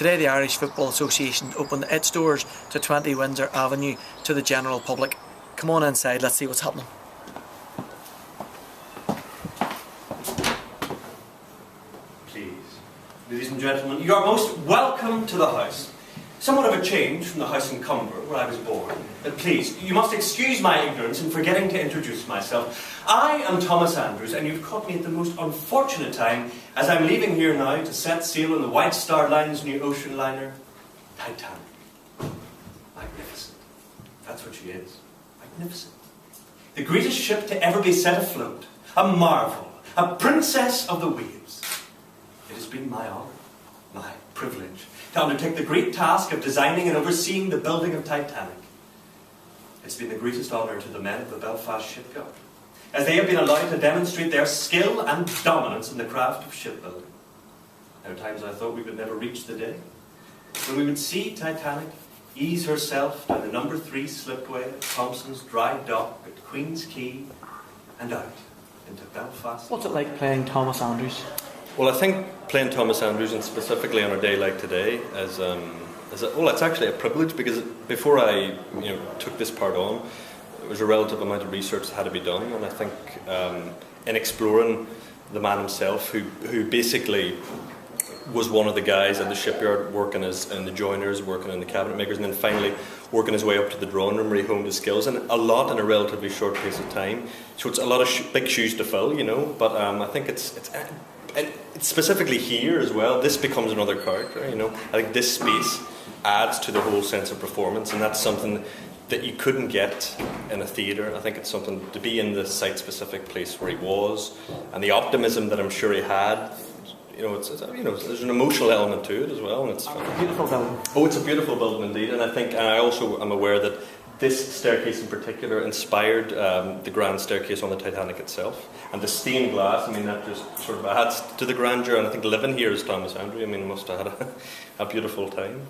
Today the Irish Football Association opened its doors to 20 Windsor Avenue to the general public. Come on inside, let's see what's happening. Please, ladies and gentlemen, you are most welcome to the house. Somewhat of a change from the house in Cumber, where I was born. But please, you must excuse my ignorance in forgetting to introduce myself. I am Thomas Andrews, and you've caught me at the most unfortunate time, as I'm leaving here now to set sail on the White Star Line's new ocean liner, Titanic. Magnificent. That's what she is. Magnificent. The greatest ship to ever be set afloat. A marvel. A princess of the waves. It has been my honour, my privilege, to undertake the great task of designing and overseeing the building of Titanic. It's been the greatest honour to the men of the Belfast shipyard, as they have been allowed to demonstrate their skill and dominance in the craft of shipbuilding. There are times I thought we would never reach the day when we would see Titanic ease herself down the number 3 slipway at Thompson's dry dock at Queen's Quay and out into Belfast. What's it like playing Thomas Andrews? Well, I think playing Thomas Andrews, and specifically on a day like today, it's actually a privilege, because before I took this part on, there was a relative amount of research that had to be done, and I think in exploring the man himself, who basically was one of the guys at the shipyard working in the joiners, working in the cabinet makers, and then finally working his way up to the drawing room where he honed his skills, and a lot in a relatively short space of time. So it's a lot of big shoes to fill, but I think it's specifically here as well, this becomes another character, I think this space adds to the whole sense of performance, and that's something that you couldn't get in a theatre. I think it's something to be in the site-specific place where he was, and the optimism that I'm sure he had. There's an emotional element to it as well, and it's a beautiful building. Oh, it's a beautiful building indeed, and I also am aware that this staircase in particular inspired the grand staircase on the Titanic itself. And the stained glass, that just sort of adds to the grandeur. And I think living here as Thomas Andrews, must have had a beautiful time.